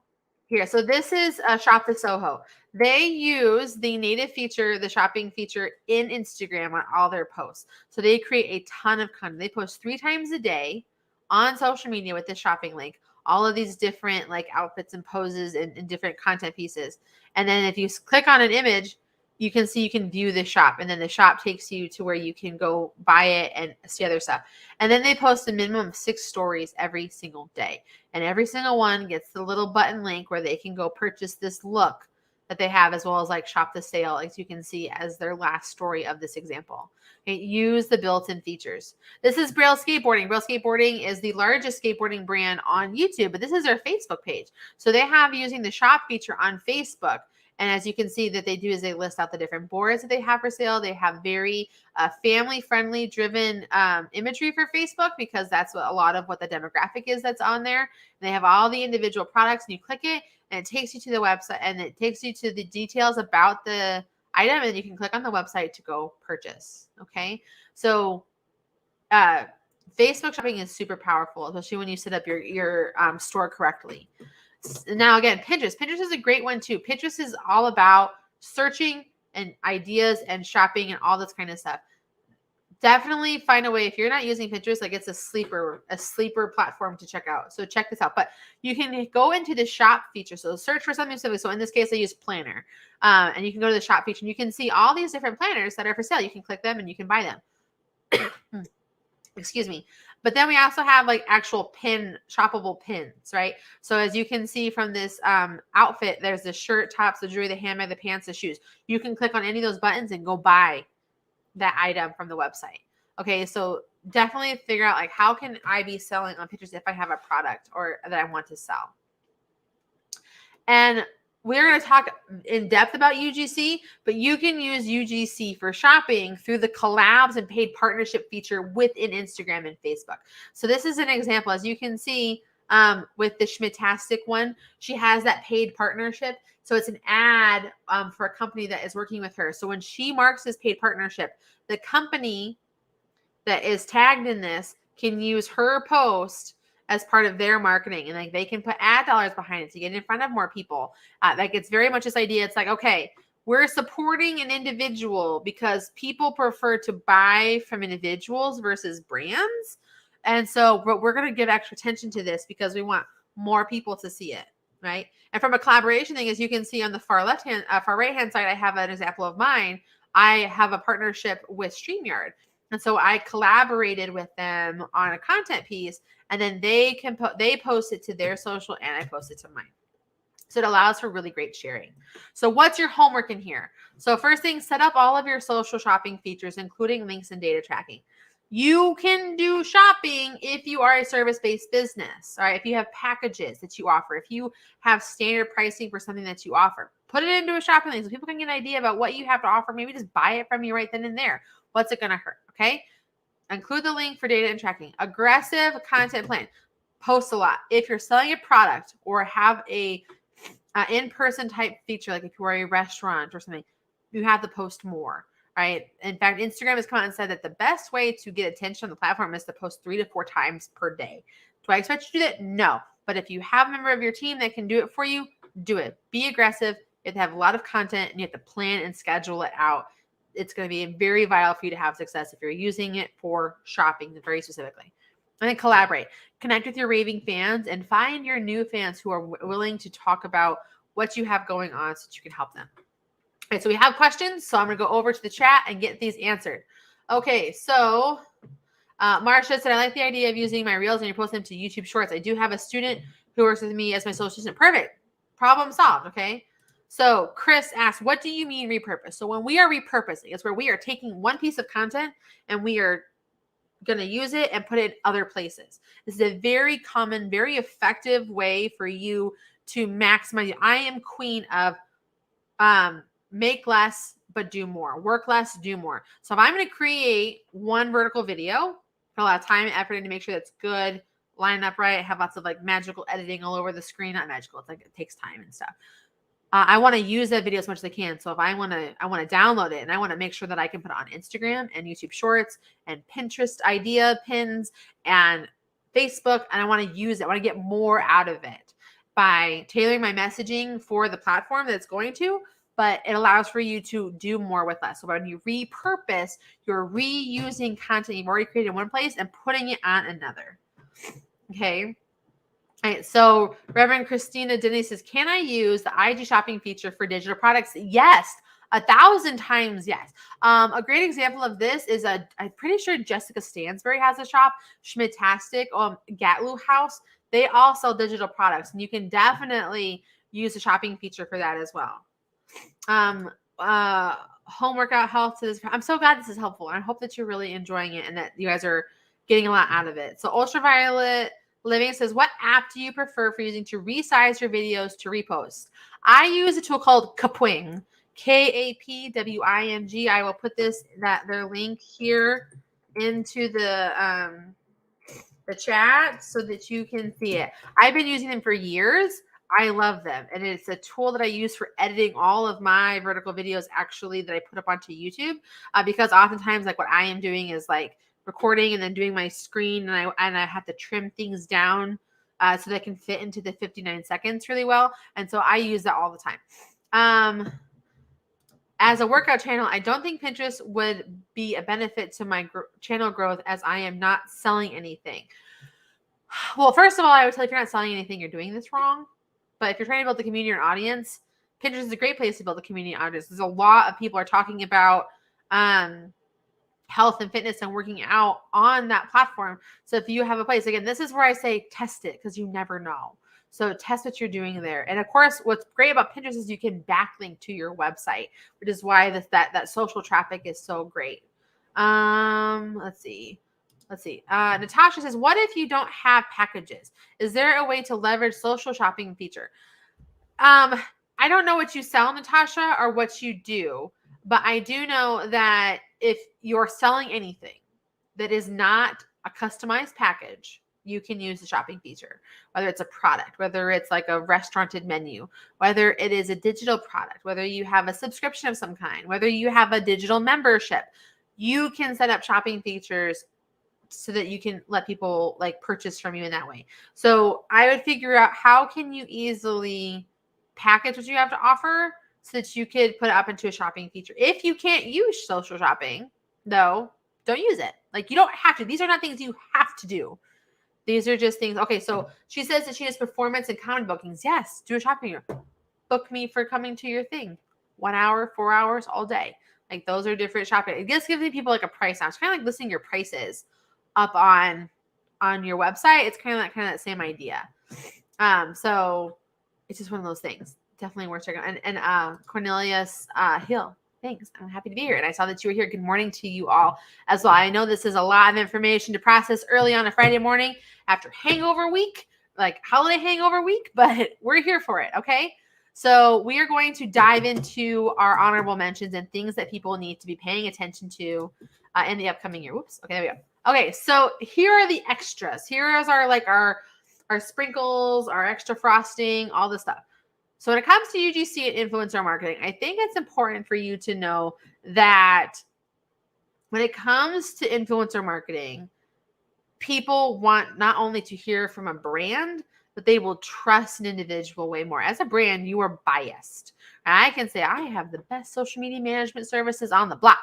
Speaker 1: here. So this is Shop the Soho. They use the native feature, the shopping feature in Instagram on all their posts. So they create a ton of content. They post 3 times a day on social media with this shopping link, all of these different like outfits and poses and different content pieces. And then if you click on an image, you can see you can view the shop, and then the shop takes you to where you can go buy it and see other stuff. And then they post a minimum of 6 stories every single day. And every single one gets the little button link where they can go purchase this look that they have, as well as like shop the sale, as you can see as their last story of this example. Okay, use the built-in features. This is Braille Skateboarding. Braille Skateboarding is the largest skateboarding brand on YouTube, but this is their Facebook page. So they have using the shop feature on Facebook. And as you can see that they do is they list out the different boards that they have for sale. They have very family-friendly driven imagery for Facebook, because that's what a lot of what the demographic is that's on there. And they have all the individual products, and you click it and it takes you to the website, and it takes you to the details about the item, and you can click on the website to go purchase. Okay. So Facebook shopping is super powerful, especially when you set up your store correctly. Now, again, Pinterest. Pinterest is a great one too. Pinterest is all about searching and ideas and shopping and all this kind of stuff. Definitely find a way. If you're not using Pinterest, like it's a sleeper platform to check out. So check this out. But you can go into the shop feature. So search for something specific. So in this case, I use planner. And you can go to the shop feature and you can see all these different planners that are for sale. You can click them and you can buy them. Excuse me. But then we also have like actual shoppable pins, right? So as you can see from this outfit, there's the shirt, tops, the jewelry, the handbag, the pants, the shoes. You can click on any of those buttons and go buy that item from the website. Okay, so definitely figure out like how can I be selling on Pinterest if I have a product or that I want to sell. And we're going to talk in depth about UGC, but you can use UGC for shopping through the collabs and paid partnership feature within Instagram and Facebook. So this is an example. As you can see with the Schmitastic one, she has that paid partnership. So it's an ad for a company that is working with her. So when she marks this paid partnership, the company that is tagged in this can use her post as part of their marketing, and like they can put ad dollars behind it to get in front of more people. Like it's very much this idea. It's like, okay, we're supporting an individual because people prefer to buy from individuals versus brands. And so we're going to give extra attention to this because we want more people to see it, right? And from a collaboration thing, as you can see on the far right hand side, I have an example of mine. I have a partnership with StreamYard. And so I collaborated with them on a content piece, and then they post it to their social and I post it to mine. So it allows for really great sharing. So what's your homework in here? So first thing, set up all of your social shopping features, including links and data tracking. You can do shopping if you are a service-based business, all right? If you have packages that you offer, if you have standard pricing for something that you offer, put it into a shopping link so people can get an idea about what you have to offer. Maybe just buy it from you right then and there. What's it going to hurt? Okay. Include the link for data and tracking. Aggressive content plan. Post a lot. If you're selling a product or have a in-person type feature, like if you are a restaurant or something, you have to post more, right? In fact, Instagram has come out and said that the best way to get attention on the platform is to post 3 to 4 times per day. Do I expect you to do that? No. But if you have a member of your team that can do it for you, do it. Be aggressive. You have to have a lot of content and you have to plan and schedule it out. It's going to be very vital for you to have success if you're using it for shopping very specifically. And then collaborate. Connect with your raving fans and find your new fans who are willing to talk about what you have going on so that you can help them. All right, so we have questions. So I'm going to go over to the chat and get these answered. Okay, so Marsha said, I like the idea of using my reels and you're posting them to YouTube Shorts. I do have a student who works with me as my social assistant. Perfect. Problem solved, okay? So Chris asked, what do you mean repurpose? So when we are repurposing, it's where we are taking one piece of content and we are going to use it and put it in other places. This is a very common, very effective way for you to maximize. I am queen of make less, but do more. Work less, do more. So if I'm going to create one vertical video, put a lot of time and effort in to make sure that's good, line up right, have lots of like magical editing all over the screen. Not magical. It's like it takes time and stuff. I want to use that video as much as I can. So if I want to download it and I want to make sure that I can put it on Instagram and YouTube Shorts and Pinterest idea pins and Facebook, and I want to use it. I want to get more out of it by tailoring my messaging for the platform that it's going to, but it allows for you to do more with less. So when you repurpose, you're reusing content you've already created in one place and putting it on another. Okay. All right, so Reverend Christina Denny says, can I use the IG shopping feature for digital products? Yes, 1,000 times yes. A great example of this is I'm pretty sure Jessica Stansbury has a shop, Schmidtastic, Gatlu House. They all sell digital products, and you can definitely use the shopping feature for that as well. Home workout health to this. I'm so glad this is helpful, and I hope that you're really enjoying it and that you guys are getting a lot out of it. So Ultraviolet Living says, what app do you prefer for using to resize your videos to repost? I use a tool called Kapwing, Kapwing. I will put their link here into the chat so that you can see it. I've been using them for years. I love them. And it's a tool that I use for editing all of my vertical videos actually that I put up onto YouTube because oftentimes like what I am doing is like recording and then doing my screen and I have to trim things down so that can fit into the 59 seconds really well. And so I use that all the time. As a workout channel, I don't think Pinterest would be a benefit to my channel growth as I am not selling anything. Well, first of all, I would tell you if you're not selling anything, you're doing this wrong. But if you're trying to build a community or an audience, Pinterest is a great place to build a community and audience. There's a lot of people are talking about health and fitness and working out on that platform. So if you have a place, again, this is where I say test it because you never know. So test what you're doing there. And of course, what's great about Pinterest is you can backlink to your website, which is why that social traffic is so great. Let's see. Natasha says, what if you don't have packages? Is there a way to leverage social shopping feature? I don't know what you sell, Natasha, or what you do, but I do know that if you're selling anything that is not a customized package, you can use the shopping feature, whether it's a product, whether it's like a restauranted menu, whether it is a digital product, whether you have a subscription of some kind, whether you have a digital membership, you can set up shopping features so that you can let people like purchase from you in that way. So I would figure out how can you easily package what you have to offer so that you could put it up into a shopping feature. If you can't use social shopping, though, don't use it. Like you don't have to. These are not things you have to do. These are just things. Okay, so she says that she has performance and comedy bookings. Yes, do a shopping. Book me for coming to your thing. 1 hour, 4 hours, all day. Like those are different shopping. It just gives people like a price now. It's kind of like listing your prices up on your website. It's kind of that same idea. So it's just one of those things. Definitely worth checking out. And Cornelius Hill, thanks. I'm happy to be here. And I saw that you were here. Good morning to you all as well. I know this is a lot of information to process early on a Friday morning after hangover week, like holiday hangover week, but we're here for it. Okay. So we are going to dive into our honorable mentions and things that people need to be paying attention to in the upcoming year. Whoops. Okay, there we go. Okay, so here are the extras. Here is our sprinkles, our extra frosting, all this stuff. So when it comes to UGC and influencer marketing, I think it's important for you to know that when it comes to influencer marketing, people want not only to hear from a brand, but they will trust an individual way more. As a brand, you are biased. And I can say I have the best social media management services on the block.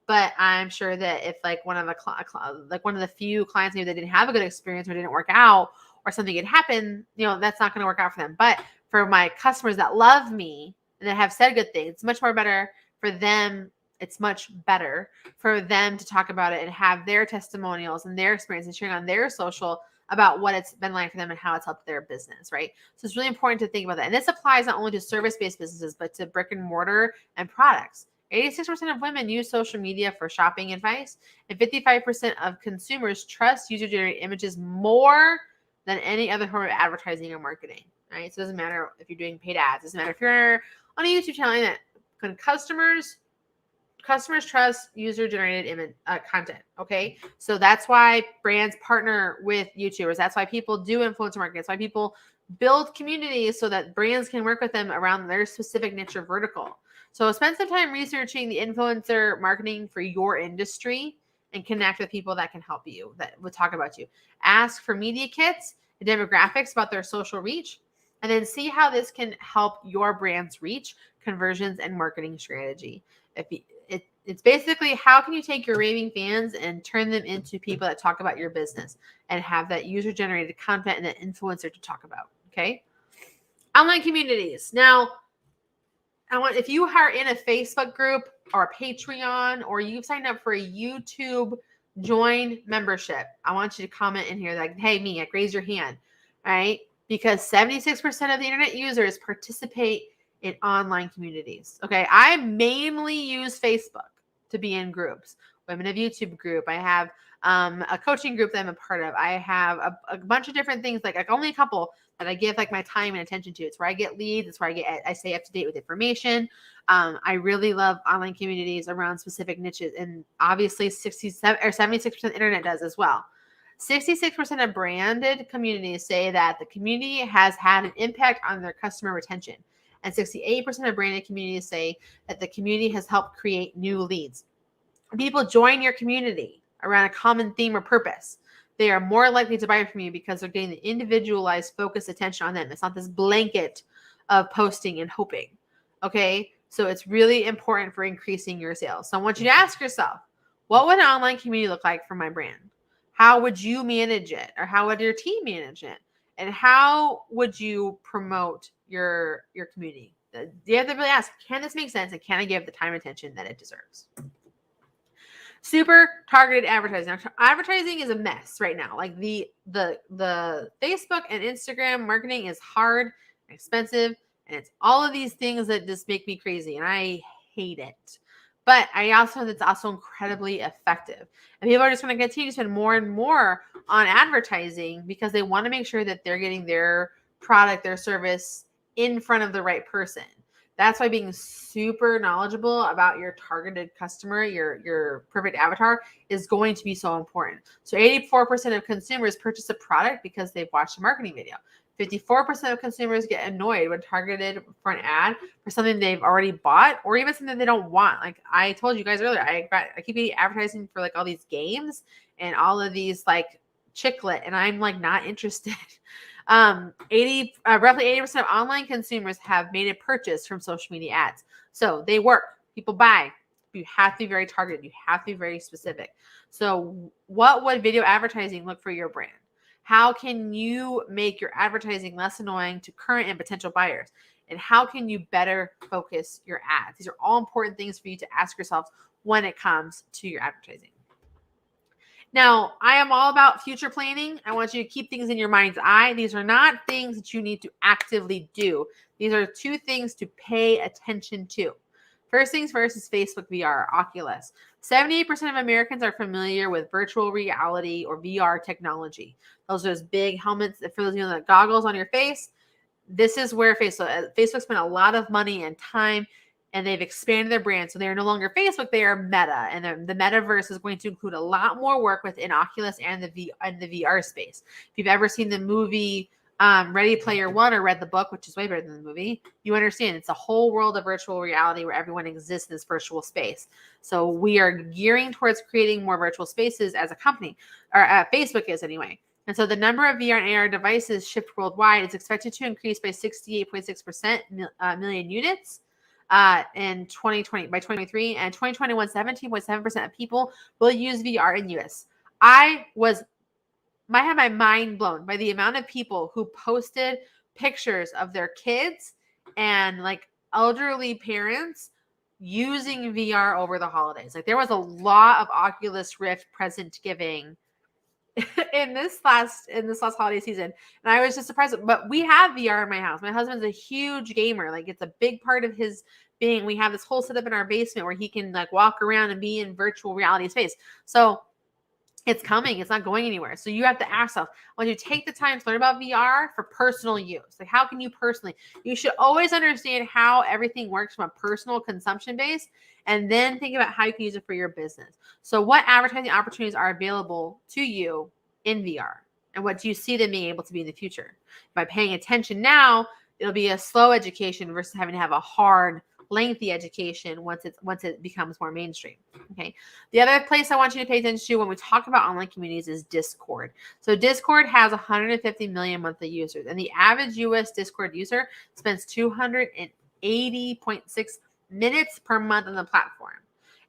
Speaker 1: But I'm sure that if like one of the few clients maybe that didn't have a good experience or didn't work out or something had happened, that's not going to work out for them. But for my customers that love me and that have said good things, it's much more better for them. It's much better for them to talk about it and have their testimonials and their experience and sharing on their social about what it's been like for them and how it's helped their business, right? So it's really important to think about that. And this applies not only to service-based businesses, but to brick and mortar and products. 86% of women use social media for shopping advice, and 55% of consumers trust user-generated images more than any other form of advertising or marketing, right? So it doesn't matter if you're doing paid ads. It doesn't matter if you're on a YouTube channel that customers trust user-generated image content, okay? So that's why brands partner with YouTubers. That's why people do influencer marketing. That's why people build communities so that brands can work with them around their specific niche or vertical. So spend some time researching the influencer marketing for your industry and connect with people that can help you, that will talk about you. Ask for media kits and demographics about their social reach, and then see how this can help your brand's reach, conversions, and marketing strategy. It's basically how can you take your raving fans and turn them into people that talk about your business and have that user-generated content and that influencer to talk about, okay? Online communities. Now, if you are in a Facebook group or a Patreon, or you've signed up for a YouTube join membership, I want you to comment in here like, hey, me, like raise your hand, all right? Because 76% of the internet users participate in online communities. Okay, I mainly use Facebook to be in groups. Women of YouTube group. I have a coaching group that I'm a part of. I have a bunch of different things, like only a couple that I give like my time and attention to. It's where I get leads. It's where I stay up to date with information. I really love online communities around specific niches, and obviously 67 or 76% internet does as well. 66% of branded communities say that the community has had an impact on their customer retention. And 68% of branded communities say that the community has helped create new leads. When people join your community around a common theme or purpose, they are more likely to buy from you because they're getting the individualized, focused attention on them. It's not this blanket of posting and hoping. Okay? So it's really important for increasing your sales. So I want you to ask yourself, what would an online community look like for my brand? How would you manage it? Or how would your team manage it? And how would you promote your community? You have to really ask, can this make sense? And can I give the time and attention that it deserves? Super targeted advertising. Now, advertising is a mess right now. Like the Facebook and Instagram marketing is hard and expensive. And it's all of these things that just make me crazy. And I hate it. But I also know it's also incredibly effective. And people are just going to continue to spend more and more on advertising because they want to make sure that they're getting their product, their service in front of the right person. That's why being super knowledgeable about your targeted customer, your perfect avatar, is going to be so important. So 84% of consumers purchase a product because they've watched a marketing video. 54% of consumers get annoyed when targeted for an ad for something they've already bought or even something they don't want. Like I told you guys earlier, I keep getting advertising for like all these games and all of these like chicklet, and I'm like not interested. Roughly 80% of online consumers have made a purchase from social media ads. So they work. People buy. You have to be very targeted. You have to be very specific. So what would video advertising look for your brand? How can you make your advertising less annoying to current and potential buyers? And how can you better focus your ads? These are all important things for you to ask yourself when it comes to your advertising. Now, I am all about future planning. I want you to keep things in your mind's eye. These are not things that you need to actively do. These are two things to pay attention to. First things first is Facebook VR, Oculus. 78% of Americans are familiar with virtual reality or VR technology. Those are those big helmets that for those of you that goggles on your face. This is where Facebook spent a lot of money and time, and they've expanded their brand. So they are no longer Facebook, they are Meta. And the metaverse is going to include a lot more work within Oculus and the VR space. If you've ever seen the movie Ready Player One or read the book, which is way better than the movie, you understand it's a whole world of virtual reality where everyone exists in this virtual space. So we are gearing towards creating more virtual spaces as a company, or Facebook is anyway. And so the number of VR and AR devices shipped worldwide is expected to increase by 68.6% million units in 2020 by 2023, and 2021, 17.7% of people will use VR in US. I had my mind blown by the amount of people who posted pictures of their kids and like elderly parents using VR over the holidays. Like there was a lot of Oculus Rift present giving in this last holiday season, and I was just surprised. But we have VR in my house. My husband's a huge gamer. Like it's a big part of his being. We have this whole setup in our basement where he can like walk around and be in virtual reality space. So it's coming. It's not going anywhere. So you have to ask yourself, when you take the time to learn about VR for personal use, like how can you personally, you should always understand how everything works from a personal consumption base, and then think about how you can use it for your business. So what advertising opportunities are available to you in VR, and what do you see them being able to be in the future? By paying attention now, it'll be a slow education versus having to have a hard, lengthy education once it becomes more mainstream. Okay. The other place I want you to pay attention to when we talk about online communities is Discord. So Discord has 150 million monthly users, and the average US Discord user spends 280.6 minutes per month on the platform.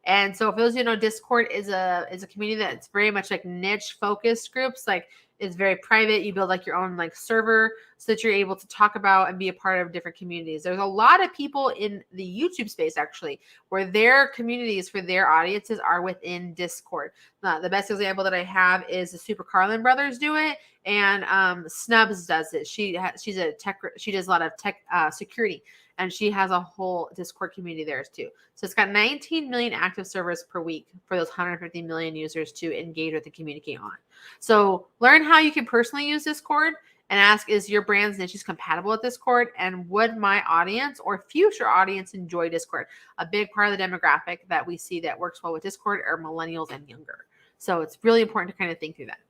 Speaker 1: And so for those of you who know, Discord is a community that's very much like niche focused groups. Like is very private. You build like your own like server so that you're able to talk about and be a part of different communities. There's a lot of people in the YouTube space actually where their communities for their audiences are within Discord. The best example that I have is the Super Carlin brothers do it, and Snubs does it. She's a tech. She does a lot of tech security, and she has a whole Discord community there too. So it's got 19 million active servers per week for those 150 million users to engage with and communicate on. So learn how you can personally use Discord and ask, is your brand's niches compatible with Discord? And would my audience or future audience enjoy Discord? A big part of the demographic that we see that works well with Discord are millennials and younger. So it's really important to kind of think through that.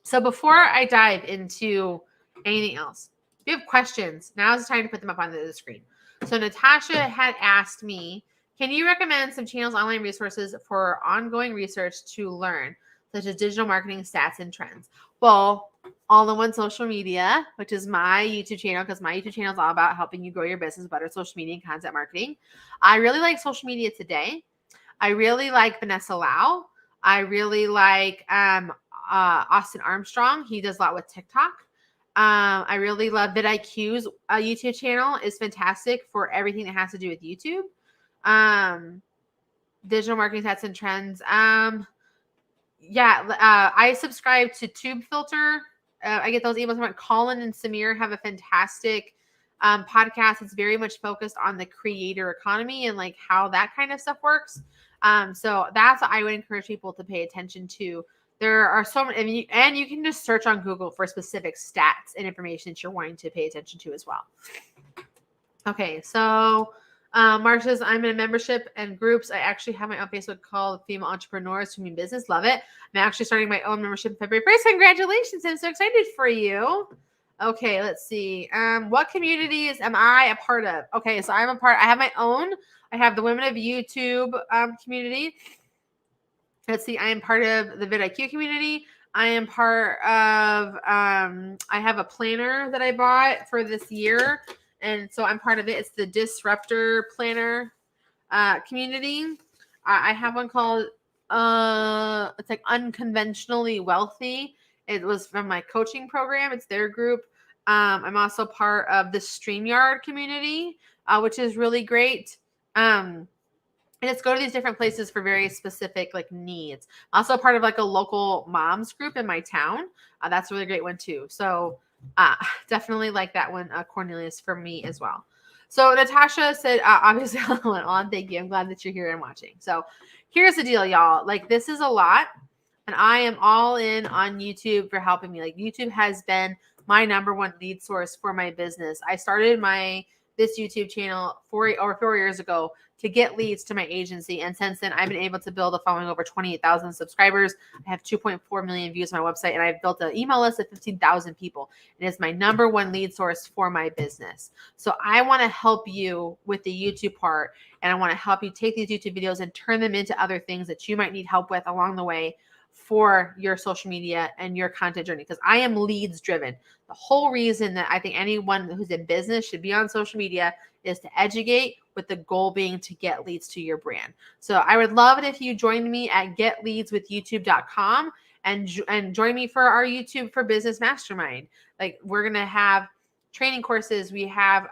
Speaker 1: So before I dive into anything else, if you have questions, now's the time to put them up on the screen. So Natasha had asked me, can you recommend some channels, online resources for ongoing research to learn, such as digital marketing, stats, and trends? Well, all-in-one social media, which is my YouTube channel, because my YouTube channel is all about helping you grow your business, better social media and content marketing. I really like Social Media Today. I really like Vanessa Lau. I really like Austin Armstrong. He does a lot with Tick-Tock. I really love vidIQ's YouTube channel. Is fantastic for everything that has to do with YouTube. Digital marketing stats and trends. I subscribe to Tube Filter. I get those emails from Colin and Samir have a fantastic podcast. It's very much focused on the creator economy and like how that kind of stuff works. So that's what I would encourage people to pay attention to. There are so many, and you can just search on Google for specific stats and information that you're wanting to pay attention to as well. Okay, so Mark says, I'm in a membership and groups. I actually have my own Facebook called Female Entrepreneurs Who Mean Business. Love it. I'm actually starting my own membership in February 1st. Congratulations. I'm so excited for you. Okay, let's see. What communities am I a part of? Okay, so I have my own. I have the Women of YouTube community. Let's see. I am part of the vidIQ community. I am part of, I have a planner that I bought for this year. And so I'm part of it. It's the Disruptor Planner community. I have one called, it's like Unconventionally Wealthy. It was from my coaching program. It's their group. I'm also part of the StreamYard community, which is really great. And it's go to these different places for very specific like needs. Also part of like a local moms group in my town. That's a really great one too. So definitely like that one, Cornelius, for me as well. So Natasha said, obviously I went on. Thank you. I'm glad that you're here and watching. So here's the deal, y'all. Like this is a lot. And I am all in on YouTube for helping me. Like YouTube has been my number one lead source for my business. I started this YouTube channel 4 years ago to get leads to my agency. And since then, I've been able to build a following over 28,000 subscribers. I have 2.4 million views on my website, and I've built an email list of 15,000 people. And it's my number one lead source for my business. So I want to help you with the YouTube part, and I want to help you take these YouTube videos and turn them into other things that you might need help with along the way for your social media and your content journey, because I am leads driven. The whole reason that I think anyone who's in business should be on social media is to educate, with the goal being to get leads to your brand. So I would love it if you joined me at getleadswithyoutube.com and join me for our YouTube for Business Mastermind. Like we're going to have training courses. We have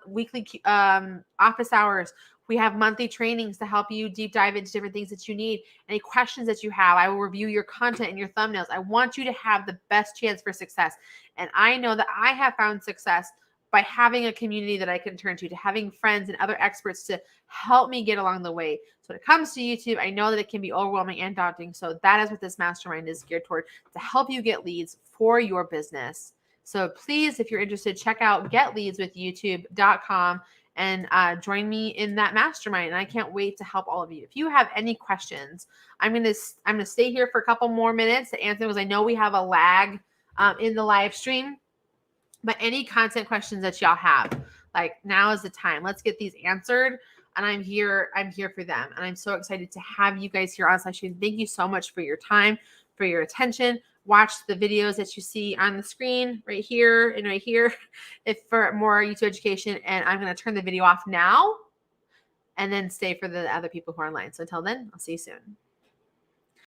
Speaker 1: weekly office hours. We have monthly trainings to help you deep dive into different things that you need. Any questions that you have, I will review your content and your thumbnails. I want you to have the best chance for success. And I know that I have found success by having a community that I can turn to having friends and other experts to help me get along the way. So when it comes to YouTube, I know that it can be overwhelming and daunting. So that is what this mastermind is geared toward, to help you get leads for your business. So please, if you're interested, check out getleadswithyoutube.com and join me in that mastermind. And I can't wait to help all of you. If you have any questions, I'm gonna stay here for a couple more minutes to answer, because I know we have a lag in the live stream. But any content questions that y'all have, like now is the time. Let's get these answered. And I'm here for them. And I'm so excited to have you guys here on Session. Thank you so much for your time, for your attention. Watch the videos that you see on the screen right here and right here for more YouTube education. And I'm going to turn the video off now and then stay for the other people who are online. So until then, I'll see you soon.